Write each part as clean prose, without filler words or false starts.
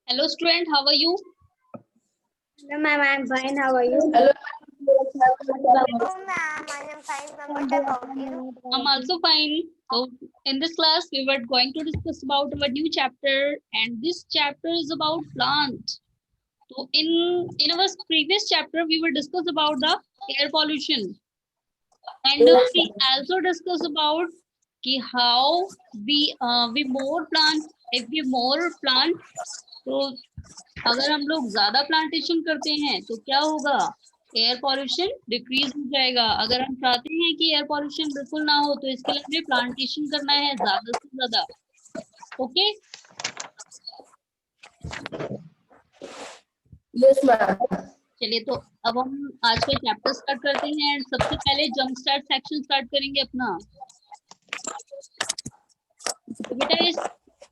Hello student, how are you? Hello ma'am, I'm fine. How are you? Hello. Hello ma'am, I am fine. What about you? I'm also fine. So in this class, we were going to discuss about our new chapter, and this chapter is about plant. So in our previous chapter, we were discuss about the air pollution, and we also discuss about कि how we more plant. If we more plant, तो अगर हम लोग ज्यादा plantation करते हैं तो क्या होगा, एयर पॉल्यूशन डिक्रीज हो जाएगा। अगर हम चाहते हैं कि एयर पॉल्यूशन बिल्कुल ना हो तो इसके लिए हमें प्लांटेशन करना है ज्यादा से ज्यादा। Okay, Yes, ma'am. चलिए तो अब हम आज का चैप्टर स्टार्ट करते हैं। एंड सबसे पहले जंप स्टार्ट सेक्शन स्टार्ट करेंगे अपना। तो बेटा इस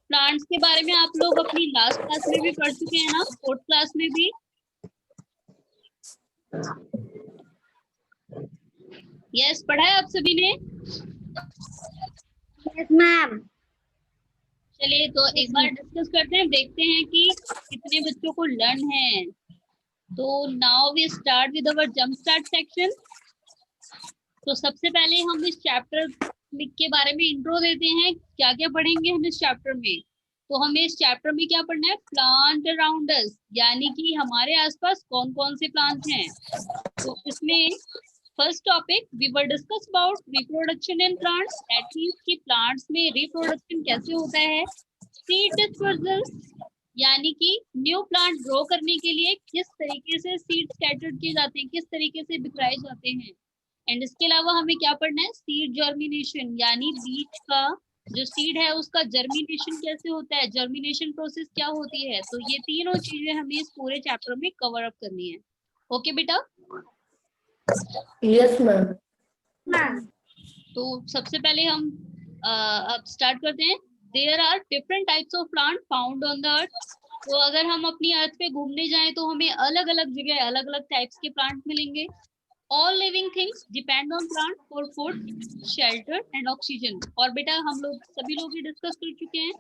प्लांट्स के बारे में आप लोग अपनी लास्ट क्लास में भी पढ़ चुके हैं ना, फोर्थ क्लास में भी। यस, पढ़ा है आप सभी ने। Yes ma'am. चलिए तो एक बार डिस्कस करते हैं, देखते हैं कि कितने बच्चों को लर्न है। तो now we start with our jump start section. तो सबसे पहले हम इस चैप्टर के बारे में इंट्रो देते हैं, क्या क्या पढ़ेंगे हम इस चैप्टर में। तो हमें इस चैप्टर में क्या पढ़ना है, प्लांट अराउंड अस, यानी कि हमारे आसपास कौन कौन से प्लांट हैं। तो इसमें first topic we were discuss about reproduction in plants, that means कि प्लांट्स में रिप्रोडक्शन कैसे होता है। सीड डिस्पर्सल, यानी कि न्यू प्लांट ग्रो करने के लिए किस तरीके से सीड स्कैटर्ड किए जाते हैं, किस तरीके से बिखराए जाते हैं। एंड इसके अलावा हमें क्या पढ़ना है, सीड जर्मिनेशन, यानी बीज का जो सीड है उसका जर्मिनेशन कैसे होता है, जर्मिनेशन प्रोसेस क्या होती है। तो ये तीनों चीजें हमें इस पूरे चैप्टर में कवर अप करनी है। ओके बेटा। Yes, ma'am. Ma'am. तो सबसे पहले हम अब स्टार्ट करते हैं। There are different types of plant found on the earth. तो अगर हम अपनी अर्थ पे घूमने जाएं तो हमें अलग अलग जगह अलग अलग टाइप्स के प्लांट मिलेंगे। All living things depend on plant for food, shelter and oxygen. और बेटा हम लोग सभी लोग ये डिस्कस कर चुके हैं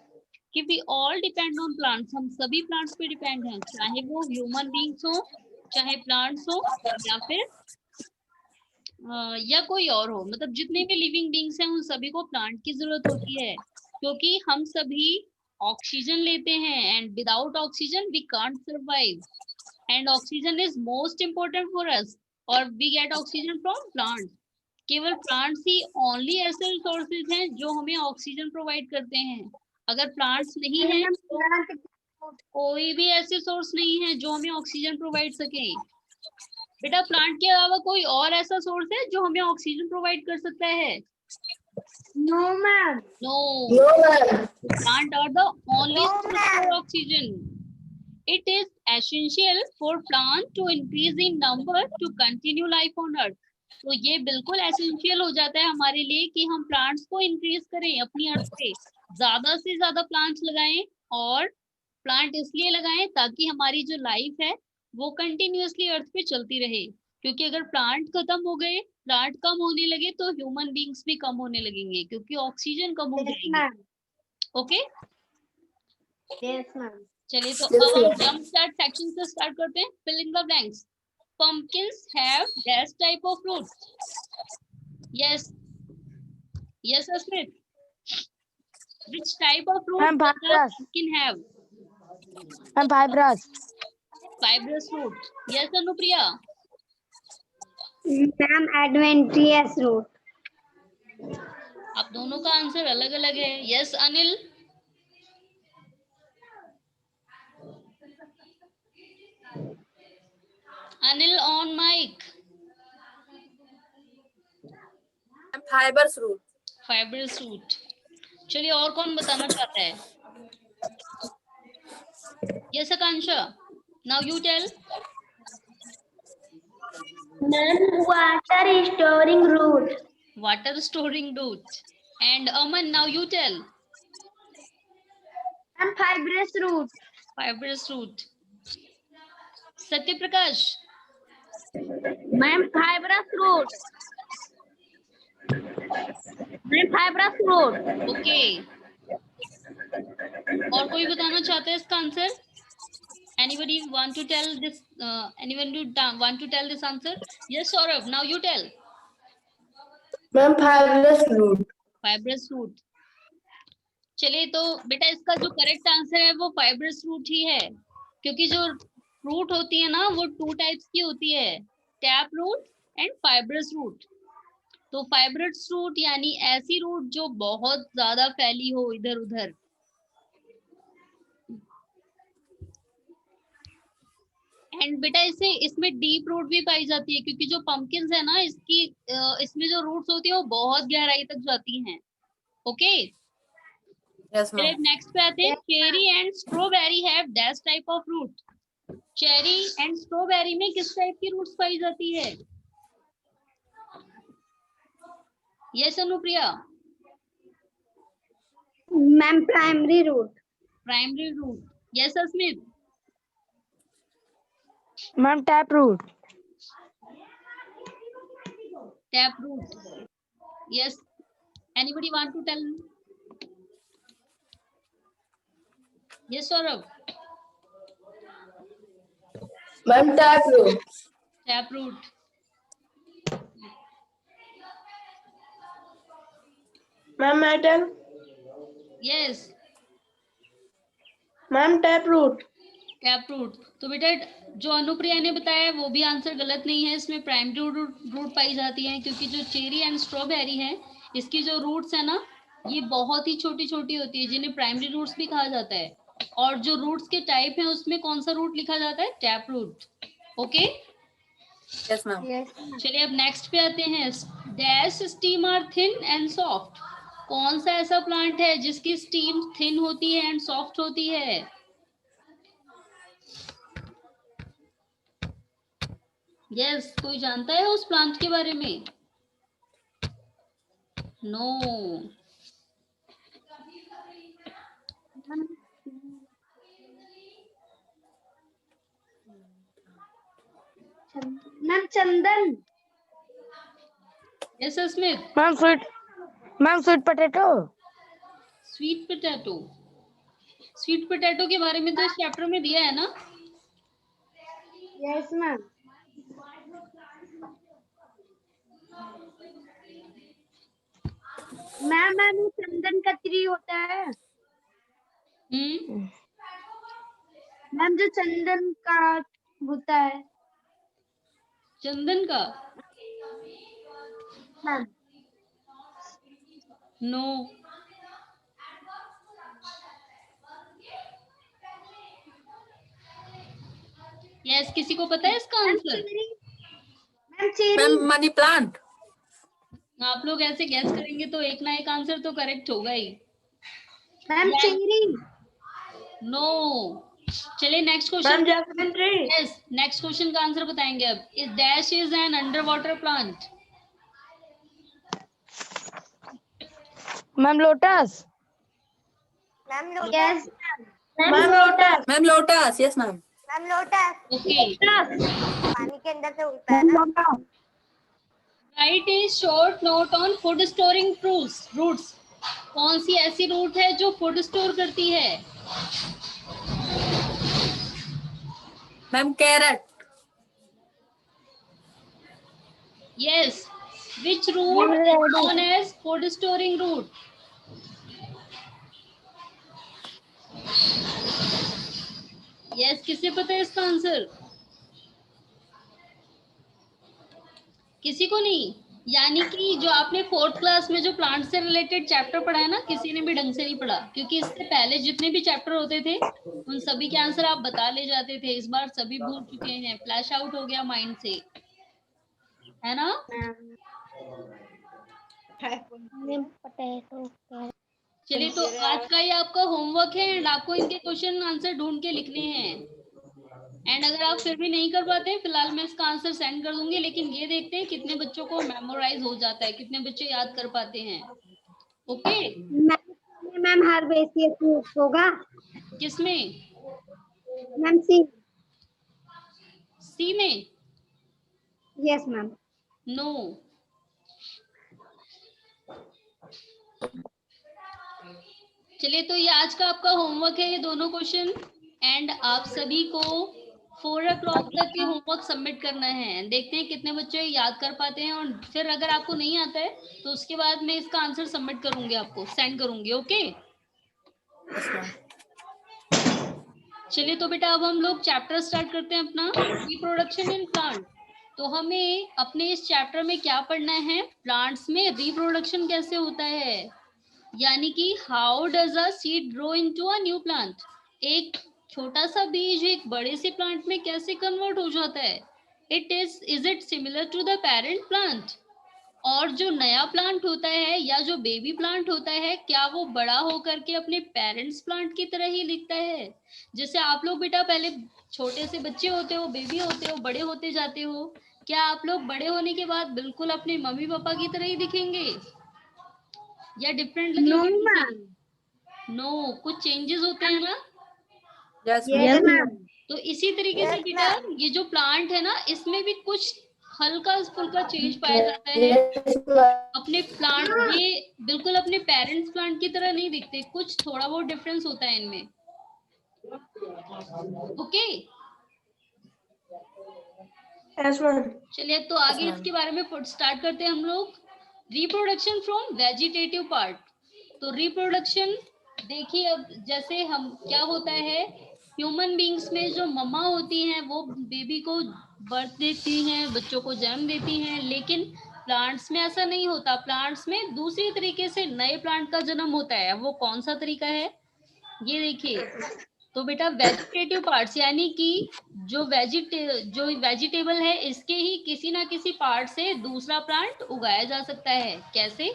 कि we all depend on plants, हम सभी प्लांट्स पे डिपेंड हैं, चाहे वो ह्यूमन बींग्स हो, चाहे प्लांट्स हो, या फिर या कोई और हो। मतलब जितने भी लिविंग बींग्स हैं उन सभी को प्लांट की जरूरत होती है, क्योंकि हम सभी ऑक्सीजन लेते हैं and without oxygen we can't survive. And oxygen is most important for us, और we get oxygen from plant. केवल प्लांट्स ही ओनली ऐसे रिसोर्सेज हैं जो हमें ऑक्सीजन प्रोवाइड करते हैं। अगर प्लांट्स नहीं है तो कोई भी ऐसे सोर्स नहीं है जो हमें ऑक्सीजन प्रोवाइड सके। बेटा प्लांट के अलावा कोई और ऐसा सोर्स है जो हमें ऑक्सीजन प्रोवाइड कर सकता है? No ma'am. No, No, ma'am. Plant are the only No, source ma'am. For oxygen. It is essential for plant to increase in number to continue life on earth. तो ये बिल्कुल essential हो जाता है हमारे लिए कि हम प्लांट्स को इंक्रीज करें अपनी अर्थ पे, ज्यादा से ज्यादा प्लांट्स लगाएं। और प्लांट इसलिए लगाएं ताकि हमारी जो लाइफ है वो कंटिन्यूअसली अर्थ पे चलती रहे। क्योंकि अगर प्लांट खत्म हो गए, प्लांट कम होने लगे तो ह्यूमन बींग्स भी कम होने लगेंगे, क्योंकि ऑक्सीजन कम हो Yes जाएगी। ma'am. Okay, Yes ma'am. चलिए तो Yes, अब हम ma'am. जंप स्टार्ट सेक्शन से स्टार्ट करते हैं। Fill in the blanks. Pumpkins have dash type of fruits. Yes, yes, Asmit. Which type of fruit I'm does the fibrous. pumpkin have? I'm fibrous. Fibrous fruit. Yes, Anupriya. Ma'am, adventitious root. आप दोनों का answer अलग अलग है। Yes, Anil. Anil on mic. Fibrous root. Fibrous fruit. चलिए और कौन बताना चाहता है? Yes, Akansha. Now you tell. Ma'am, water storing root. Water storing root. And Aman, now you tell. I'm fibrous root. Fibrous root. Satya Prakash. Ma'am, fibrous root. Ma'am, fibrous root. Okay, और कोई बताना चाहता है इसका answer? Anybody want to tell this? Want to tell this answer? Yes, Saurabh. Now you tell. Ma'am fibrous root. Fibrous root. चलिए तो बेटा इसका जो करेक्ट आंसर है वो फाइब्रस रूट ही है, क्योंकि जो रूट होती है ना वो 2 टाइप्स की होती है, tap root and fibrous root. तो फाइब्रस रूट यानी ऐसी रूट जो बहुत ज्यादा फैली हो इधर उधर। एंड बेटा इसमें डीप रूट भी पाई जाती है, क्योंकि जो पंपकिन्स है ना इसमें जो रूट्स होती है वो बहुत गहराई तक जाती हैं। Okay, yes ma'am. नेक्स्ट पे आते हैं। Cherry and strawberry have that type of root. Cherry and strawberry में किस टाइप की रूट्स पाई जाती है? Yes Anupriya. Ma'am primary root. Primary root. Yes Asmit. Ma'am tap root. Tap root. Yes, anybody want to tell? Yes Saurabh. Ma'am tap root. Tap root. Ma'am मैं tell. Yes ma'am tap root. Tap root. तो बेटा जो अनुप्रिया ने बताया वो भी answer गलत नहीं है, इसमें प्राइमरी रूट पाई जाती है, क्योंकि जो चेरी एंड स्ट्रॉबेरी है इसकी जो रूट्स है ना ये बहुत ही छोटी छोटी होती है, जिन्हें प्राइमरी रूट्स भी कहा जाता है। और जो रूट्स के टाइप है उसमें कौन सा रूट लिखा जाता है? Tap root. Okay, yes ma'am. चलिए अब नेक्स्ट पे आते हैं। Dash stem are thin and soft. कौन सा ऐसा प्लांट है जिसकी स्टीम थिन होती है एंड सॉफ्ट होती है? यस, कोई जानता है उस प्लांट के बारे में? No. Ma'am Chandan. Yes Smith. Ma'am sweet potato. Sweet potato. Sweet potato के बारे में तो इस चैप्टर में दिया है ना? Yes ma'am. मैम चंदन का ट्री होता है। मैम जो चंदन का होता है। चंदन का? Ma'am no. यस, किसी को पता है इसका answer? Ma'am cherry. Ma'am money plant. आप लोग ऐसे गैस करेंगे तो एक ना एक आंसर तो करेक्ट होगा ही। Ma'am cherry. नो। चलिए next question. Ma'am jasmine tree. Yes, next question का आंसर बताएंगे अब। इस dash is an under water plant. Ma'am lotus. Ma'am lotus. Ma'am lotus. Ma'am lotus. Yes ma'am. Ma'am lotus. Okay, पानी के अंदर से उगता है ना। Right a short note on food storing roots. कौन सी ऐसी रूट है जो फूड स्टोर करती है? Ma'am carrot. Yes, which root is known as food storing root? Yes, किसे पता है इसका आंसर? किसी को नहीं? यानी कि जो आपने 4th क्लास में जो प्लांट से रिलेटेड चैप्टर पढ़ा है ना, किसी ने भी ढंग से नहीं पढ़ा, क्योंकि इससे पहले जितने भी चैप्टर होते थे उन सभी के आंसर आप बता ले जाते थे। इस बार सभी भूल चुके हैं, फ्लैश आउट हो गया माइंड से, है ना? चलिए तो आज का ये आपका होमवर्क है एंड आपको इनके क्वेश्चन आंसर ढूंढ के लिखने हैं। एंड अगर आप फिर भी नहीं कर पाते हैं, फिलहाल मैं इसका आंसर सेंड कर दूंगी, लेकिन ये देखते हैं कितने बच्चों को मेमोराइज हो जाता है, कितने बच्चे याद कर पाते हैं। ओके, मैम हर बेसिस होगा। किसमें? मैम सी। सी में? Yes ma'am. नो। चलिए तो ये आज का आपका होमवर्क है, ये दोनों क्वेश्चन। एंड आप सभी को 4 o'clock तक के होमवर्क सबमिट करना है। देखते हैं कितने बच्चे याद कर पाते हैं, और फिर अगर आपको नहीं आता है तो उसके बाद मैं इसका आंसर सबमिट करूंगी, आपको सेंड करूंगी। Okay Yes, ma'am. चलिए, तो बेटा अब हम लोग चैप्टर स्टार्ट करते हैं अपना, रिप्रोडक्शन इन प्लांट। तो हमें अपने इस चैप्टर में क्या पढ़ना है, प्लांट्स में रिप्रोडक्शन कैसे होता है, यानी कि how does a seed grow into a new plant. एक छोटा सा बीज एक बड़े से प्लांट में कैसे कन्वर्ट हो जाता है। Is it similar to the parent plant. और जो नया प्लांट होता है या जो बेबी प्लांट होता है, क्या वो बड़ा होकर के अपने पेरेंट्स प्लांट की तरह ही दिखता है। जैसे आप लोग बेटा पहले छोटे से बच्चे होते हो, बेबी होते हो, बड़े होते जाते हो, क्या आप लोग बड़े होने के बाद बिल्कुल अपने मम्मी पापा की तरह ही दिखेंगे या डिफरेंट लगेंगे? नो, कुछ चेंजेस होते हैं ना। Yes, Yes, ma'am. ma'am. तो इसी तरीके से Yes, बेटा ma'am. ये जो प्लांट है ना, इसमें भी कुछ हल्का फुल्का चेंज पाया जाता है। अपने प्लांट ये बिल्कुल अपने पेरेंट्स प्लांट की तरह नहीं दिखते, कुछ थोड़ा बहुत डिफरेंस होता है इनमें। Okay Yes, ma'am. चलिए, तो आगे ma'am. इसके बारे में स्टार्ट करते हैं हम लोग। Reproduction from vegetative part. तो रिप्रोडक्शन देखिए, अब जैसे हम क्या होता है, ह्यूमन बींग्स में जो मम्मा होती हैं वो बेबी को बर्थ देती हैं, बच्चों को जन्म देती हैं, लेकिन प्लांट्स में ऐसा नहीं होता। प्लांट्स में दूसरी तरीके से नए प्लांट का जन्म होता है। वो कौन सा तरीका है, ये देखिए। तो बेटा वेजिटेटिव पार्ट्स यानी कि जो वेजिटेबल है, इसके ही किसी ना किसी पार्ट से दूसरा प्लांट उगाया जा सकता है। कैसे,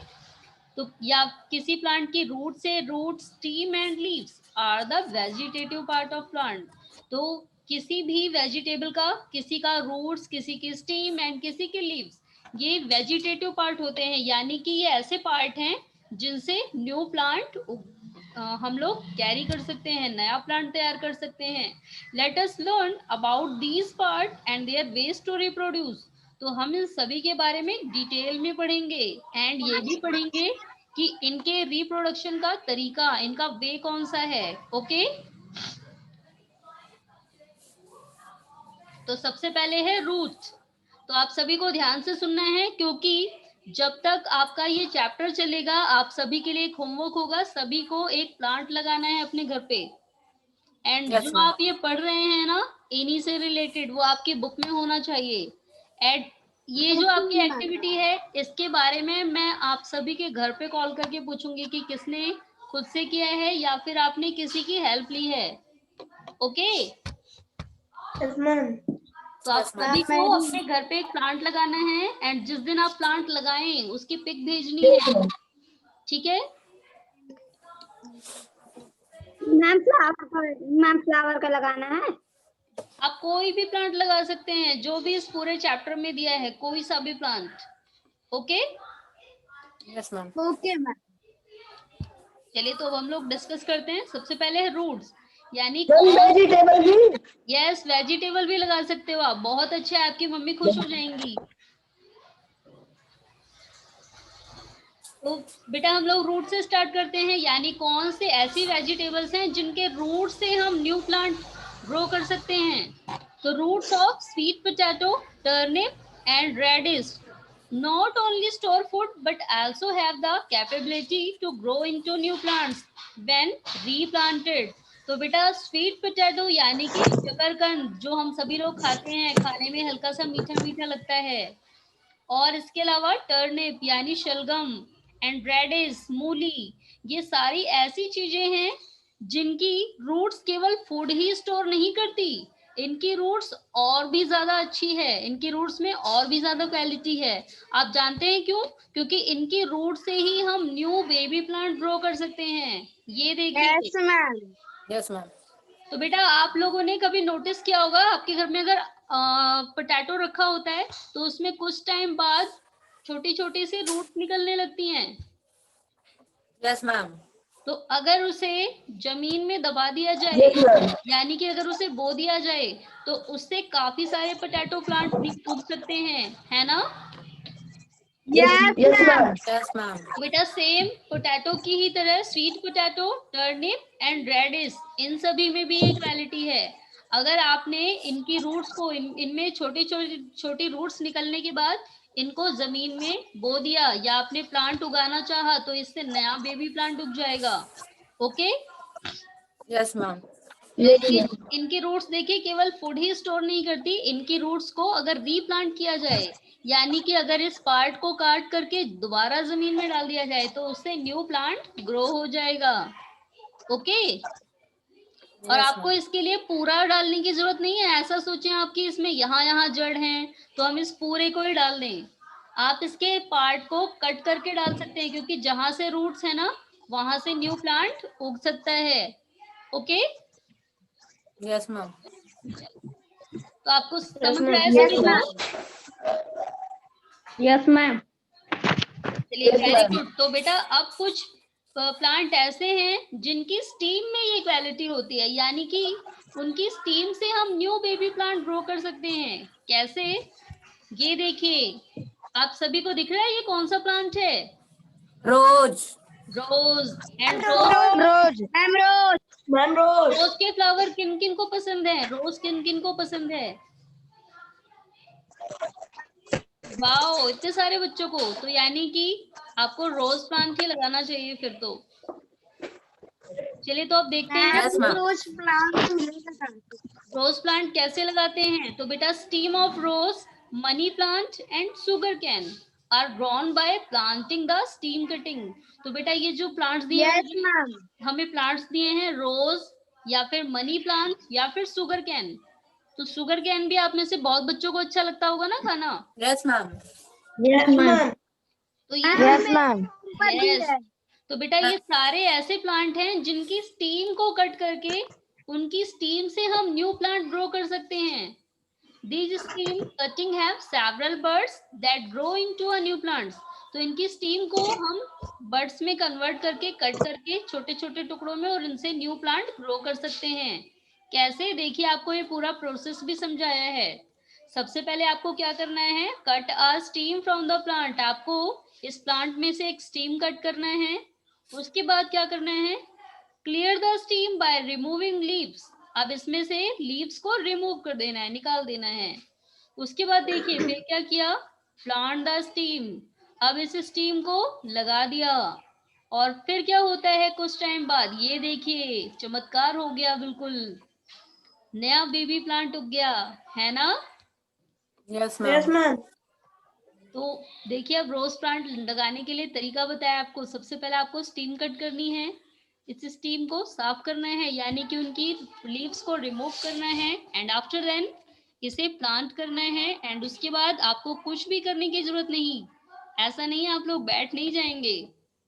तो या किसी प्लांट की रूट से, root, stem and leaves are the vegetative part of plant. तो किसी भी वेजिटेबल का, किसी का रूट्स, किसी की स्टीम एंड किसी के लीव्स, ये वेजिटेटिव पार्ट होते हैं। यानी कि ये ऐसे पार्ट हैं जिनसे न्यू प्लांट हम लोग कैरी कर सकते हैं, नया प्लांट तैयार कर सकते हैं। Let us learn about these part and their ways to reproduce. तो हम इन सभी के बारे में डिटेल में पढ़ेंगे, एंड ये भी पढ़ेंगे कि इनके रिप्रोडक्शन का तरीका, इनका वे कौन सा है। ओके तो सबसे पहले है रूट्स। तो आप सभी को ध्यान से सुनना है, क्योंकि जब तक आपका ये चैप्टर चलेगा आप सभी के लिए एक होमवर्क होगा, सभी को एक प्लांट लगाना है अपने घर पे। एंड Yes, जो ma'am. आप ये पढ़ रहे हैं ना, इन्हीं से रिलेटेड वो आपकी बुक में होना चाहिए। एंड ये जो आपकी एक्टिविटी है, इसके बारे में मैं आप सभी के घर पे कॉल करके पूछूंगी कि किसने खुद से किया है या फिर आपने किसी की हेल्प ली है। Okay Yes, ma'am. तो आप Yes, ma'am. सभी को अपने घर पे एक प्लांट लगाना है, एंड जिस दिन आप प्लांट लगाएं उसकी पिक भेजनी है। ठीक है, मैम फ्लावर का लगाना है। आप कोई भी प्लांट लगा सकते हैं, जो भी इस पूरे चैप्टर में दिया है, कोई सा भी plant. Okay Yes, ma'am. Okay ma'am. चलिए, तो अब हम लोग डिस्कस करते हैं। सबसे पहले है रूट्स, यानी वेजिटेबल भी। यस, वेजिटेबल भी लगा सकते हो आप। बहुत अच्छा है, आपकी मम्मी खुश हो जाएंगी। तो बेटा हम लोग रूट से स्टार्ट करते हैं, यानी कौन से ऐसी वेजिटेबल्स हैं जिनके रूट से हम न्यू प्लांट ग्रो कर सकते हैं। तो roots of sweet potato, turnip and radish not only store food but also have the capability to grow into new plants when replanted। तो बेटा स्वीट पोटैटो यानी कि शकरकंद, जो हम सभी लोग खाते हैं, खाने में हल्का सा मीठा मीठा लगता है। और इसके अलावा टर्निप यानी शलगम एंड रेडिश, मूली, ये सारी ऐसी चीजें हैं जिनकी रूट्स केवल फूड ही स्टोर नहीं करती, इनकी रूट्स और भी ज्यादा अच्छी है, इनकी रूट्स में और भी ज्यादा क्वालिटी है। आप जानते हैं क्यों? क्योंकि इनकी रूट से ही हम न्यू बेबी प्लांट ग्रो कर सकते हैं। ये देखिए। Yes ma'am. Yes, ma'am. तो बेटा आप लोगों ने कभी नोटिस किया होगा, आपके घर में अगर पोटैटो रखा होता है तो उसमें कुछ टाइम बाद छोटी छोटी सी रूट निकलने लगती हैं। Yes, ma'am. तो अगर उसे जमीन में दबा दिया जाए, यानी कि अगर उसे बो दिया जाए, तो उससे काफी सारे पोटैटो प्लांट उग सकते हैं, है ना। Yes, ma'am. बेटा सेम पोटैटो की ही तरह sweet potato, turnip and radish, इन सभी में भी एक क्वालिटी है। अगर आपने इनकी रूट्स को इनमें छोटी छोटी रूट्स निकलने के बाद इनको जमीन में बो दिया या आपने प्लांट उगाना चाहा तो इससे नया बेबी प्लांट उग जाएगा। Okay, Yes, ma'am. इनकी रूट्स देखिए केवल फूड ही स्टोर नहीं करती, इनकी रूट्स को अगर रीप्लांट किया जाए यानी कि अगर इस पार्ट को काट करके दोबारा जमीन में डाल दिया जाए तो उससे न्यू प्लांट ग्रो हो जाएगा। ओके, और Yes, आपको ma'am. इसके लिए पूरा डालने की जरूरत नहीं है। ऐसा सोचें आपकी इसमें यहाँ जड़ हैं तो हम इस पूरे को ही डाल दें। आप इसके पार्ट को कट करके डाल सकते हैं क्योंकि जहां से रूट्स है ना वहां से न्यू प्लांट उग सकता है। Okay, Yes, ma'am. तो आपको समझ रहा है सभी को? Yes, ma'am. चलिए वेरी गुड। तो बेटा अब कुछ प्लांट ऐसे हैं जिनकी स्टीम में ये क्वालिटी होती है, यानी कि उनकी स्टीम से हम न्यू बेबी प्लांट ग्रो कर सकते हैं। कैसे? ये देखिए, आप सभी को दिख रहा है ये कौन सा प्लांट है? Rose. रोज। And Rose. रोज के फ्लावर किन किन को पसंद है? रोज किन किन को पसंद है? वाओ, इतने सारे बच्चों को। तो यानी कि आपको रोज प्लांट ही लगाना चाहिए फिर तो। चलिए तो अब देखते हैं Yes, ma'am. रोज प्लांट कैसे लगाते हैं। तो बेटा stem of rose, money plant and sugar cane are grown by planting the stem cutting. तो बेटा ये जो प्लांट्स दिए हैं, हमें प्लांट्स दिए हैं रोज या फिर मनी प्लांट या फिर शुगर कैन। तो शुगर कैन भी आप में से बहुत बच्चों को अच्छा लगता होगा ना खाना। Yes, ma'am. तो ये Yes, ma'am. Yes. तो बेटा ये सारे ऐसे प्लांट हैं जिनकी स्टीम को कट करके उनकी स्टीम से हम न्यू प्लांट ग्रो कर सकते हैं। These steam cutting have several buds that grow into a new plants. तो इनकी स्टीम को हम बर्ड्स में कन्वर्ट करके कट करके छोटे छोटे टुकड़ों में और इनसे न्यू प्लांट ग्रो कर सकते हैं। कैसे? देखिए आपको ये पूरा प्रोसेस भी समझाया है। सबसे पहले आपको क्या करना है? Cut a steam from the plant. आपको इस प्लांट में से एक स्टीम कट करना है। उसके बाद क्या करना है? Clear the steam by removing leaves. अब इसमें से लीव्स को रिमूव कर देना है, निकाल देना है। उसके बाद देखिए फिर क्या किया? Plant the steam. अब इस स्टीम को लगा दिया और फिर क्या होता है कुछ टाइम बाद? ये देखिए चमत्कार हो गया, बिल्कुल नया बेबी प्लांट उग गया है ना। Yes, ma'am. तो देखिए अब रोज प्लांट लगाने के लिए तरीका बताया आपको। सबसे पहले आपको स्टीम कट करनी है, इस स्टीम को साफ करना है यानी कि उनकी लीव्स को रिमूव करना है एंड आफ्टर देन इसे प्लांट करना है। एंड उसके बाद आपको कुछ भी करने की जरूरत नहीं। ऐसा नहीं है आप लोग बैठ नहीं जाएंगे,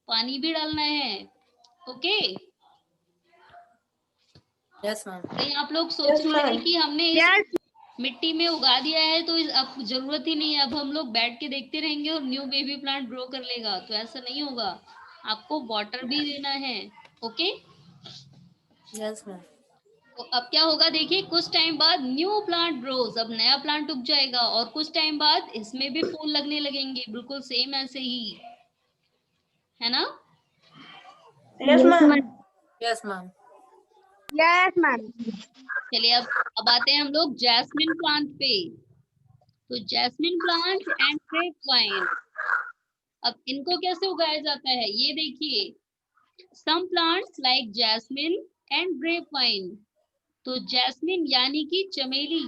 पानी भी डालना है। Okay, Yes, ma'am. कहीं आप लोग सोच रहे हैं कि हमने इस मिट्टी में उगा दिया है तो अब जरूरत ही नहीं है, अब हम लोग बैठ के देखते रहेंगे और न्यू बेबी प्लांट ग्रो कर लेगा। तो ऐसा नहीं होगा, आपको वाटर भी देना है। Okay, Yes, ma'am. तो अब क्या होगा देखिए, कुछ टाइम बाद न्यू प्लांट ग्रोज, अब नया प्लांट उग जाएगा और कुछ टाइम बाद इसमें भी फूल लगने लगेंगे, बिल्कुल सेम ऐसे ही, है ना। Yes, ma'am. चलिए अब आते हैं हम लोग जैस्मिन प्लांट पे। तो jasmine plant and grape vine, अब इनको कैसे उगाया जाता है ये देखिए। Some plants like jasmine and grape vine. तो जैस्मिन यानी कि चमेली,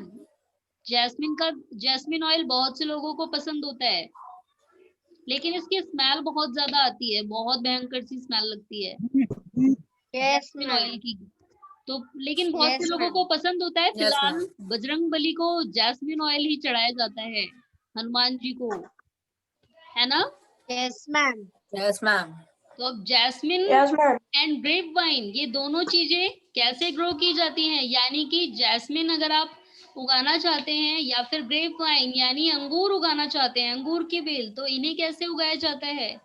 जैस्मिन ऑयल बहुत से लोगों को पसंद होता है लेकिन इसकी स्मेल बहुत ज्यादा आती है, बहुत भयंकर सी स्मेल लगती है जैस्मिन ऑयल की। तो लेकिन बहुत से लोगों को पसंद होता है। Yes, फिलहाल ma'am. बजरंग बली को जैस्मिन ऑयल ही चढ़ाया जाता है, हनुमान जी को, है ना। Yes, ma'am. तो अब जैस्मिन एंड ग्रेप वाइन ये दोनों चीजें कैसे ग्रो की जाती हैं, यानी कि जैस्मिन अगर आप उगाना चाहते हैं या फिर ग्रेप वाइन यानी अंगूर उगाना चाहते हैं, अंगूर की बेल, तो इन्हें कैसे उगाया जाता है?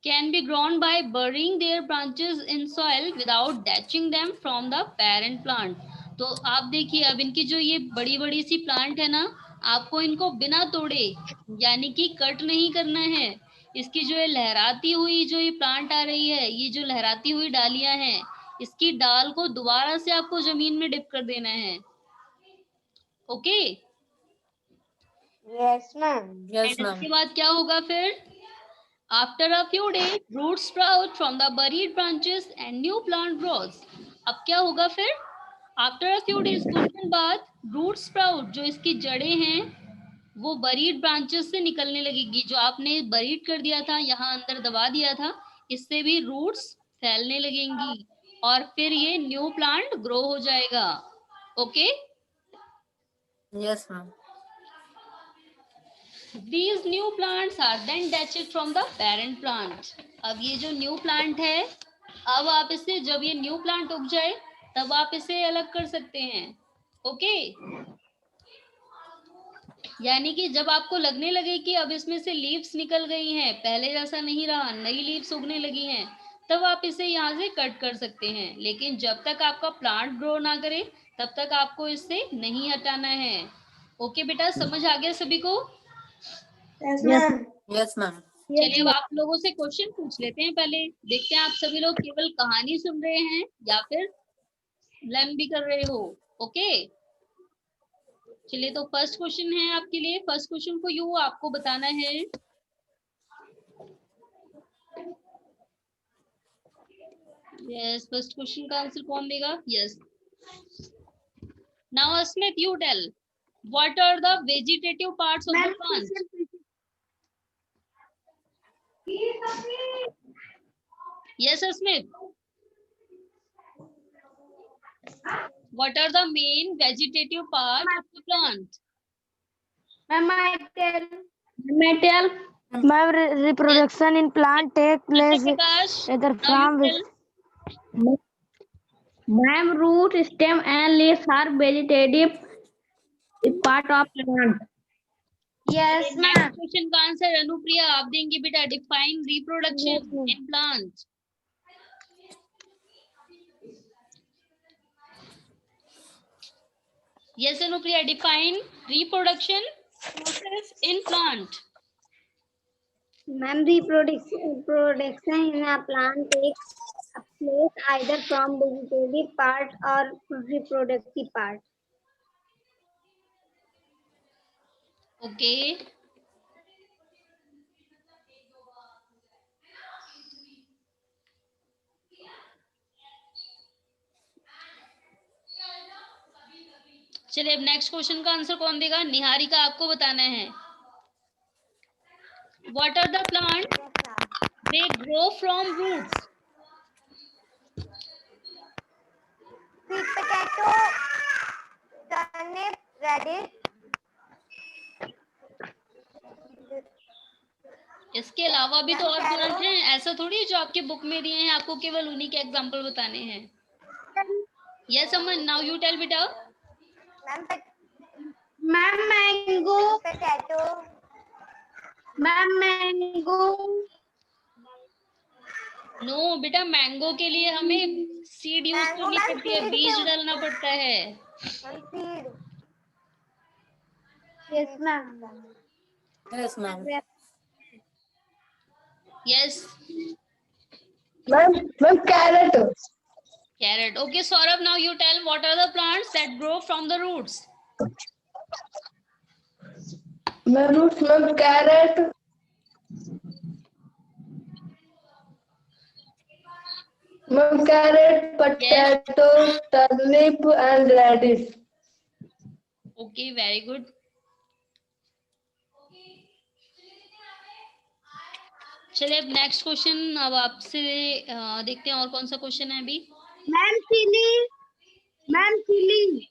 Can be grown by burying their branches in soil without detaching them from the parent plant. तो आप देखिए अब इनकी जो ये बड़ी बड़ी सी प्लांट है ना, आपको इनको बिना तोड़े यानी कि कट नहीं करना है, इसकी जो है लहराती हुई जो ये प्लांट आ रही है, ये जो लहराती हुई डालियां हैं, इसकी डाल को दोबारा से आपको जमीन में डिप कर देना है। Okay. Yes, ma'am. Yes, and ma'am. इसके बाद क्या होगा फिर? After a few days root sprout from the buried branches and new plant grows. अब क्या होगा फिर? आफ्टर अ फ्यू डेज, कुछ दिन बाद रूट स्प्राउट, जो इसकी जड़ें हैं, वो बरीड ब्रांचेस से निकलने लगेगी। जो आपने बरीड कर दिया था, यहाँ अंदर दबा दिया था, इससे भी रूट्स फैलने लगेंगी और फिर ये न्यू प्लांट ग्रो हो जाएगा। Okay. Yes, ma'am. These new plants are then detached from the parent plant. अब ये जो न्यू प्लांट है, अब आप इसे, जब ये न्यू प्लांट उग जाए तब आप इसे अलग कर सकते हैं। ओके। यानी कि जब आपको लगने लगे कि अब इसमें से लीव्स निकल गई हैं, पहले जैसा नहीं रहा, नई लीव्स उगने लगी हैं, तब आप इसे यहाँ से कट कर सकते हैं। लेकिन जब तक आपका प्लांट ग्रो ना करे तब तक आपको इससे नहीं हटाना है। ओके बेटा, समझ आ गया सभी को? Yes, ma'am. Yes, ma'am. चलिए अब आप लोगों से क्वेश्चन पूछ लेते हैं। पहले देखते हैं आप सभी लोग केवल कहानी सुन रहे हैं या फिर लर्न भी कर रहे हो। ओके। चलिए, तो फर्स्ट क्वेश्चन है आपके लिए। फर्स्ट क्वेश्चन को यू आपको बताना है। यस, फर्स्ट क्वेश्चन का आंसर कौन देगा? Yes, now Asmit you tell, what are the vegetative parts of the plant? Yes, Asmit. What are the main vegetative parts of the plant? Ma'am, I tell. Metal. Ma'am, reproduction in plant take Okay, place Prakash, either now you from tell. Ma'am, root, stem, and leaves are vegetative part of plant. Yes, next ma'am. Question का answer Anupriya आप देंगे बेटा। Define reproduction in plant. Yes Anupriya, define reproduction process in plant. Ma'am, reproduction in a plant takes place either from vegetative part or reproductive part. Okay. चलिए अब next question का answer कौन देगा? निहारिका, आपको बताना है। What are the plant they grow from roots? Sweet potato, turnip, radish. इसके अलावा भी तो और प्लांट हैं, ऐसा थोड़ी है जो आपके बुक में दिए हैं आपको केवल उन्हीं के एग्जांपल बताने हैं। Yes Aman, now you tell बेटा। Ma'am, mango. Potato. Ma'am, mango. No बेटा, मैंगो के लिए हमें सीड यूज करनी पड़ती है, बीज डालना पड़ता है। Seed. Yes, ma'am. Yes, ma'am. Yes Ma'am, carrot. Carrot. Okay Saurabh, now you tell, what are the plants that grow from the roots? Ma'am, roots, ma'am, carrot. Ma'am, carrot, potato, turnip, and radish. Okay, very good. चलिए अब next question अब आपसे देखते हैं और कौन सा question है अभी। Ma'am, chili. Ma'am, chili.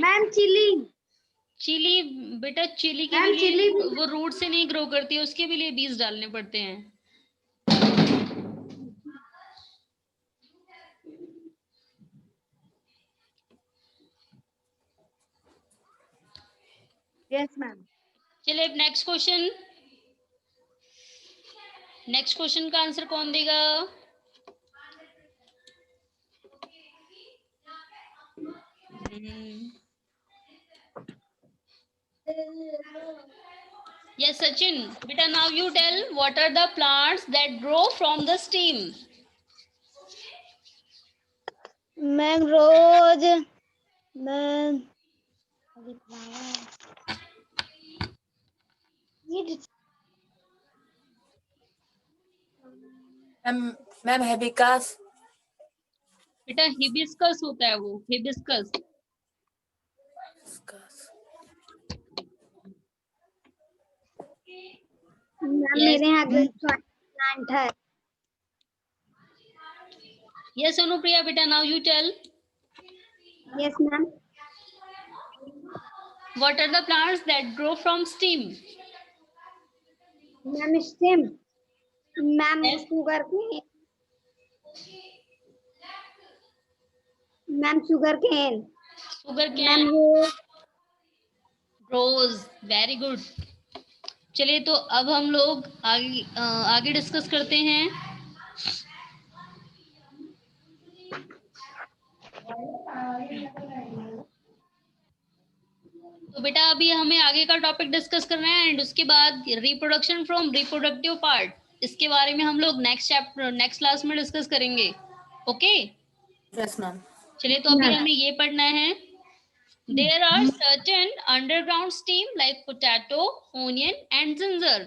Ma'am, chili. Chili बेटा, चिली के Ma'am, भी लिए chili. वो रूट से नहीं ग्रो करती है, उसके भी लिए बीज डालने पड़ते हैं। Yes, ma'am. चलिए अब नेक्स्ट क्वेश्चन का आंसर कौन देगा? Yes, Sachin. Beta, now you tell what are the plants that grow from the stem? Ma'am rose ma'am ma'am hibiscus. बेटा हिबिस्कस होता है वो, हिबिस्कस। मैम मेरे यहाँ प्लांट है। Yes, Anupriya. Beta, now you tell yes ma'am. what are the plants that grow from stem? Ma'am stem ma'am Yes. Sugar cane ma'am sugar cane Sugar ma'am cane. वो रोज। Very good. चलिए तो अब हम लोग आगे discuss करते हैं। तो बेटा अभी हमें आगे का टॉपिक डिस्कस करना है एंड उसके बाद रिप्रोडक्शन फ्रॉम रिप्रोडक्टिव पार्ट, इसके बारे में हम लोग नेक्स्ट क्लास में डिस्कस करेंगे। Okay yes ma'am. चलिए तो अभी हमें ये पढ़ना है। There are certain underground stem like potato, onion and ginger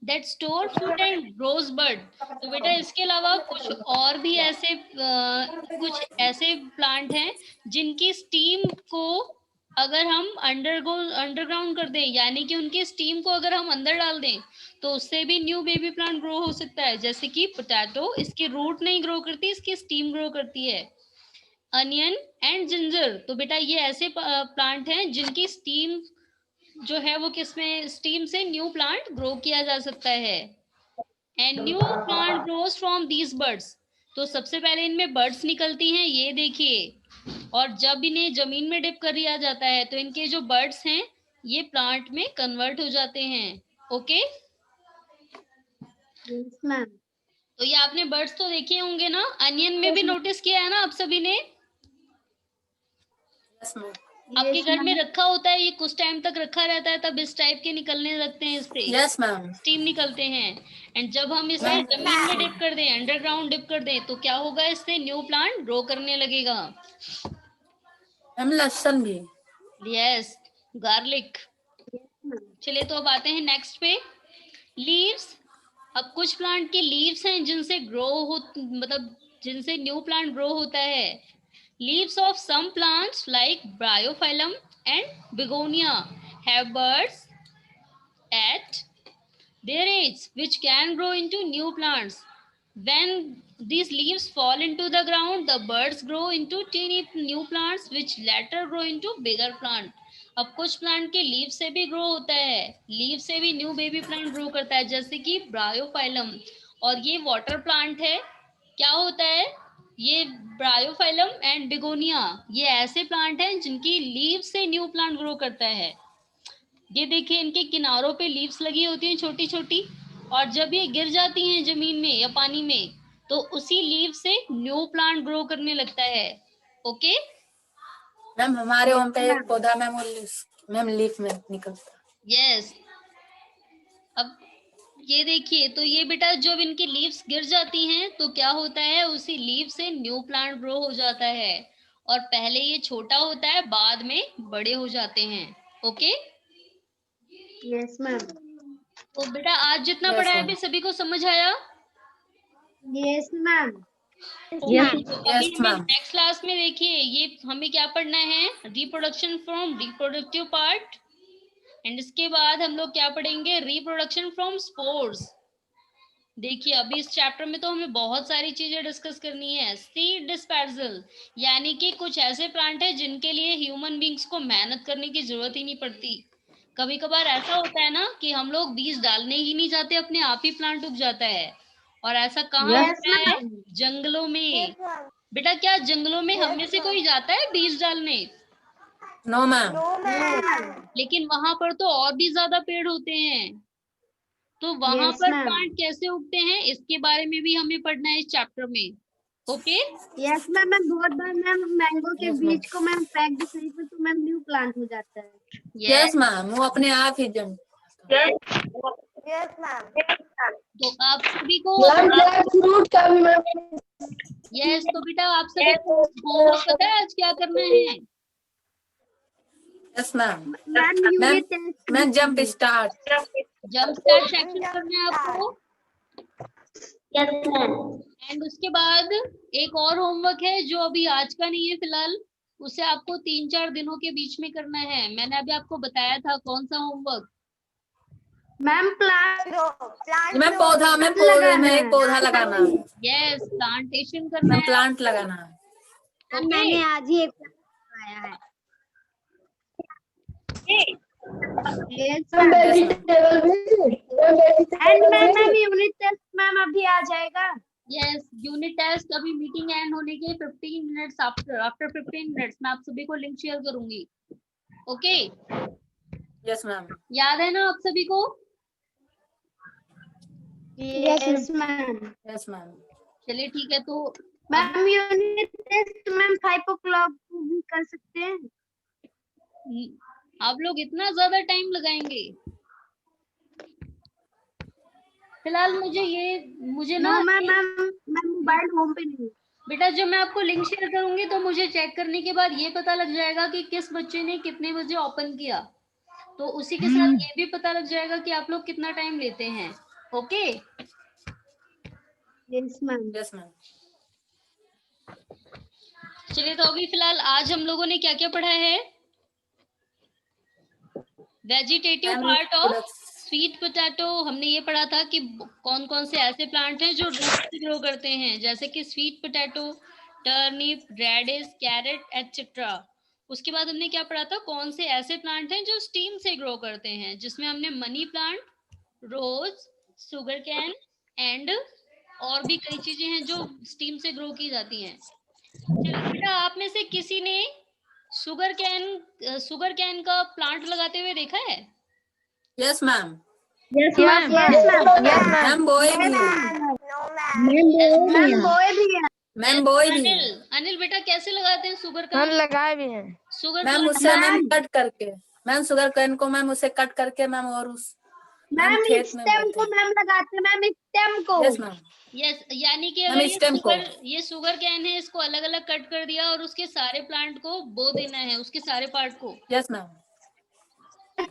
that store food and grows bud. तो बेटा इसके अलावा कुछ और भी ऐसे कुछ ऐसे प्लांट हैं जिनकी स्टीम को अगर हम अंडरग्राउंड कर दें, यानी कि उनकी स्टीम को अगर हम अंदर डाल दें तो उससे भी न्यू बेबी प्लांट ग्रो हो सकता है। जैसे कि पोटैटो, इसकी रूट नहीं ग्रो करती, इसकी स्टीम ग्रो करती है। अनियन एंड जिंजर, तो बेटा ये ऐसे प्लांट हैं जिनकी स्टीम जो है वो किसमें, स्टीम से न्यू प्लांट ग्रो किया जा सकता है। And new plant grows from these buds, तो सबसे पहले इनमें बर्ड्स निकलती हैं, ये देखिए। और जब इन्हें जमीन में डिप कर दिया जाता है तो इनके जो बर्ड्स हैं ये प्लांट में कन्वर्ट हो जाते हैं। Okay yes ma'am. तो ये आपने बर्ड्स तो देखे होंगे ना, अनियन में भी नोटिस किया है ना आप सभी ने? Yes ma'am. आपके घर में रखा होता है, ये कुछ टाइम तक रखा रहता है तब इस टाइप के निकलने लगते हैं, इससे यस मैम। स्टीम निकलते हैं। एंड जब हम इसे जमीन में डिप कर दें, अंडरग्राउंड डिप कर दें, तो क्या होगा, इससे न्यू प्लांट ग्रो करने लगेगा। मैम लहसुन भी। Yes, garlic. चलिए तो अब आते हैं नेक्स्ट पे, लीव्स। अब कुछ प्लांट के लीव्स हैं जिनसे मतलब जिनसे न्यू प्लांट ग्रो होता है। Leaves of some plants like bryophyllum and begonia have buds at their age which can grow into new plants. When these leaves fall into the ground, the buds grow into teeny new plants which later grow into bigger plant. अब कुछ plant के leave से भी grow होता है, leave से भी new baby plant grow करता है, जैसे कि ब्रायोफाइलम। और ये वाटर प्लांट है। क्या होता है ये ब्रायोफाइलम एंड बिगोनिया, ये ऐसे प्लांट हैं जिनकी लीव से न्यू प्लांट ग्रो करता है। ये देखिए इनके किनारों पे लीव्स लगी होती हैं छोटी छोटी, और जब ये गिर जाती हैं जमीन में या पानी में तो उसी लीव से न्यू प्लांट ग्रो करने लगता है। ओके मैम हमारे वहाँ पे एक पौधा मैम लीफ में निकलता। यस अब ये देखिए, तो ये बेटा जब इनकी लीव्स गिर जाती हैं तो क्या होता है, उसी लीव से न्यू प्लांट ग्रो हो जाता है। और पहले ये छोटा होता है, बाद में बड़े हो जाते हैं। Okay yes ma'am. तो बेटा आज जितना Yes, पढ़ा है ma'am. अभी सभी को समझ आया? Yes ma'am. Yes, ma'am. Next class में देखिए ये हमें क्या पढ़ना है, reproduction from reproductive part. And इसके बाद हम लोग क्या पढ़ेंगे, रिप्रोडक्शन फ्रॉम स्पोर्स। देखिए अभी इस चैप्टर में तो हमें बहुत सारी चीजें डिस्कस करनी है। सीड डिस्पर्सल, यानी कि कुछ ऐसे प्लांट है जिनके लिए ह्यूमन बींग्स को मेहनत करने की जरूरत ही नहीं पड़ती। कभी कभार ऐसा होता है ना कि हम लोग बीज डालने ही नहीं जाते, अपने आप ही प्लांट उग जाता है। और ऐसा कहाँ होता है, जंगलों में। बेटा क्या जंगलों में हम में से कोई जाता है बीज डालने? No ma'am. लेकिन वहां पर तो और भी ज्यादा पेड़ होते हैं, तो वहां पर प्लांट कैसे उगते हैं इसके बारे में भी हमें पढ़ना है इस चैप्टर में। Okay yes ma'am. मैं बहुत बार मैम मैंगो के बीज को मैम पैक भी कहीं पे तो मैम न्यू प्लांट हो जाता है। यस मैम, वो अपने आप ही जम। Yes, ma'am. तो आप सभी को मैम जैक फ्रूट का भी मैम। यस, तो बेटा आप सभी को होमवर्क पता है आज क्या करना है? Yes ma'am. Ma'am ma'am unit test ma'am jump start. Jump start section करना है आपको। Yes ma'am. एंड उसके बाद एक और होमवर्क है जो अभी आज का नहीं है फिलहाल, उसे आपको 3-4 दिनों के बीच में करना है। मैंने अभी आपको बताया था कौन सा होमवर्क। मैम प्लांट मैम पौधा, मैम पौधे में एक पौधा लगाना है। यस, प्लांटेशन करना मैम है। प्लांट लगाना है। मैंने आज ही एक आया है। मैम वेजिटेबल भी। मैम वेजिटेबल भी। यूनिट टेस्ट मैम अभी आ जाएगा। यस, यूनिट टेस्ट अभी मीटिंग एंड होने के 15 मिनट्स आफ्टर 15 मिनट्स मैं आप सभी को लिंक शेयर करूंगी। Okay, yes ma'am. याद है ना आप सभी को? Yes ma'am. Yes ma'am. चलिए ठीक है, तो ma'am unit test ma'am 5 o'clock भी कर सकते हैं। आप लोग इतना ज्यादा टाइम लगाएंगे? फिलहाल मुझे ना मैम मोबाइल होम पे नहीं। बेटा जब मैं आपको लिंक शेयर करूंगी तो मुझे चेक करने के बाद ये पता लग जाएगा कि किस बच्चे ने कितने बजे ओपन किया, तो उसी के साथ ये भी पता लग जाएगा कि आप लोग कितना टाइम लेते हैं। Okay, yes ma'am. Yes ma'am. चलिए, तो अभी फिलहाल आज हम लोगों ने क्या क्या पढ़ा है? Vegetative part of sweet potato हमने ये पढ़ा था कि कौन कौन से ऐसे प्लांट हैं जो रूट से ग्रो करते हैं, जैसे कि sweet potato, turnip, radish, carrot etcetera. उसके बाद हमने क्या पढ़ा था, कौन से ऐसे प्लांट हैं जो स्टीम से ग्रो करते हैं, जिसमें हमने money plant, rose, sugar cane and और भी कई चीजें हैं जो स्टीम से ग्रो की जाती हैं। चलिए बेटा, आप में से किसी ने शुगर कैन का प्लांट लगाते हुए देखा है? Yes ma'am. Yes ma'am. Ma'am बोए भी हैं। No, ma'am. मैम बोए भी है। मैम बोए भी अनिल, हैं। अनिल बेटा कैसे लगाते हैं शुगर हम कैन? लगाए भी हैं। शुगर मैम कैन उससे मैम कट करके, मैम शुगर कैन को मैम उसे कट करके मैम और उस मैम मैम खेत में स्टेम बोते को हैं। मैम लगाते हैं मैम स्टेम को। Yes ma'am. यस, यानी कि मैम अगर स्टेम को। ये शुगर कैन है, इसको अलग अलग कट कर दिया और उसके सारे प्लांट को बो देना है, उसके सारे पार्ट को। Yes ma'am.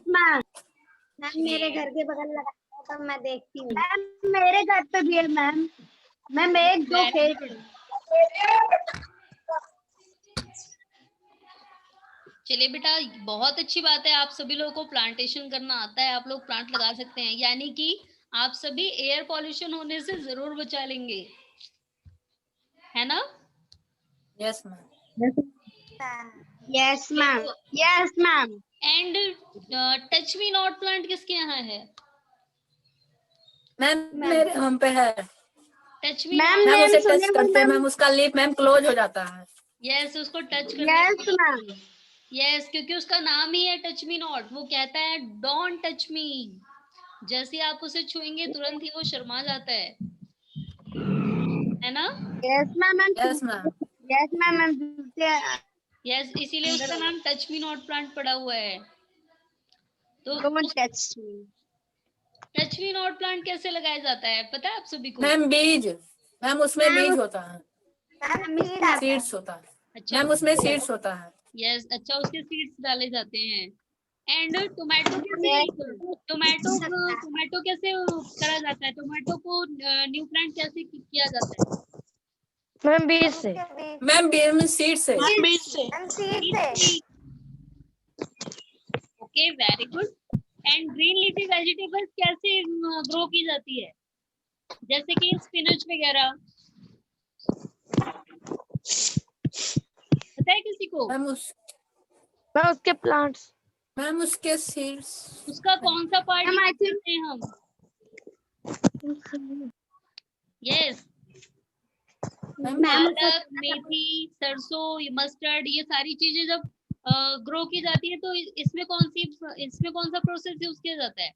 मैम मेरे घर के बगल लगा है, तो मैं देखती हूँ। मैम मेरे घर पे भी है मैम। मैम एक दो Very खेत। चलिए बेटा, बहुत अच्छी बात है, आप सभी लोगों को प्लांटेशन करना आता है, आप लोग प्लांट लगा सकते हैं, यानी कि आप सभी एयर पॉल्यूशन होने से जरूर बचा लेंगे, है ना? Yes ma'am. Yes ma'am. Yes ma'am. And touch me not plant किसके यहाँ है? मैम मेरे होम पे है। टच मी मैम मैम उसे सुनिए टच करते हैं मैम उसका लीफ मैम क्लोज हो जाता है। यस, उसको टच यस करना। मैम। यस, क्योंकि उसका नाम ही है टच मी नॉट, वो कहता है डोंट टच मी। जैसे आप उसे छुएंगे तुरंत ही वो शर्मा जाता है ना? Yes ma'am. Yes ma'am. Yes ma'am. Yes, इसीलिए उसका नाम टच मी नॉट प्लांट पड़ा हुआ है। तो don't touch me. Touch me not plant कैसे लगाया जाता है पता है आप सभी को? मैम बीज, मैम उसमें बीज होता है, सीड्स होता है। अच्छा, मैम उसमें सीड्स होता है। यस, अच्छा, उसके सीड्स डाले जाते हैं। एंड टोमेटो कैसे करा जाता है? टोमेटो को न्यू प्लांट कैसे किया जाता है? मैम बीज से। मैम बीज में सीड से। Okay, very good. And green leafy vegetables कैसे ग्रो की जाती है, जैसे कि स्पिनच वगैरह? पता है किसी को? मैम उसके प्लांट्स। मैम उसके सीड्स। उसका कौन सा पार्ट मैम, I think- करते हैं हम? यस, पालक, मेथी, सरसों, मस्टर्ड, ये सारी चीजें जब ग्रो की जाती है तो इसमें कौन सा प्रोसेस यूज किया जाता है?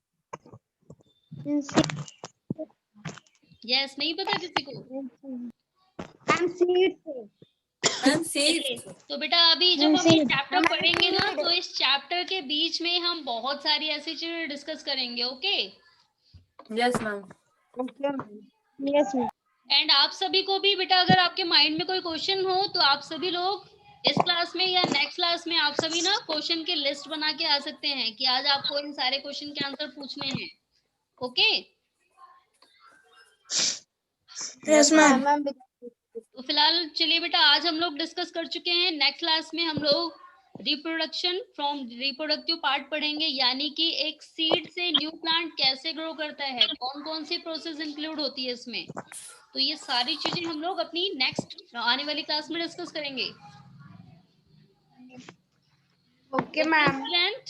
यस, नहीं पता किसी को? मैम सीड से। मैम चलिए, सीट। तो बेटा अभी जब हम ये चैप्टर पढ़ेंगे ना, तो इस चैप्टर के बीच में हम बहुत सारी ऐसी चीजें डिस्कस करेंगे। Okay, yes ma'am. Yes, ma'am. And आप सभी को भी बेटा, अगर आपके माइंड में कोई क्वेश्चन हो तो आप सभी लोग इस क्लास में या नेक्स्ट क्लास में आप सभी ना क्वेश्चन की लिस्ट बना के आ सकते हैं कि आज आपको इन सारे क्वेश्चन के आंसर पूछने हैं। Okay, yes ma'am. तो फिलहाल चलिए बेटा, आज हम लोग डिस्कस कर चुके हैं। नेक्स्ट क्लास में हम लोग रिप्रोडक्शन फ्रॉम रिप्रोडक्टिव पार्ट पढ़ेंगे, यानी कि एक सीड से न्यू प्लांट कैसे ग्रो करता है, कौन कौन सी प्रोसेस इंक्लूड होती है इसमें। तो ये सारी चीजें हम लोग अपनी नेक्स्ट आने वाली क्लास में डिस्कस करेंगे। Okay, ma'am. Student,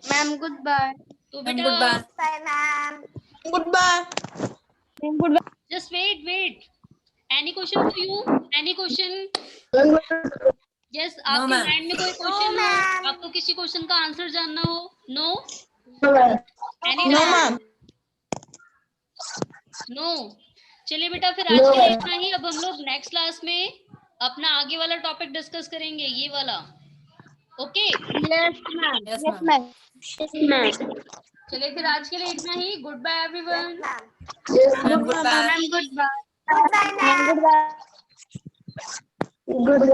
Ma'am, goodbye. तो मैम बेटा good bye. Bye, ma'am. Goodbye. Just wait, any question to you, any question? Yes, No, आपके ma'am. माइंड में कोई क्वेश्चन हो, आपको किसी क्वेश्चन का आंसर जानना हो? No, any no. चलिए बेटा, फिर आज के लिए इतना ही। अब हम लोग नेक्स्ट क्लास में अपना आगे वाला टॉपिक डिस्कस करेंगे, ये वाला। Okay, Yes, ma'am. Yes Yes, ma'am. ma'am. चलिए फिर आज के लिए इतना ही। Good bye everyone. Ma'am good bye. Ma'am, goodbye. Goodbye, ma'am. Goodbye. Goodbye.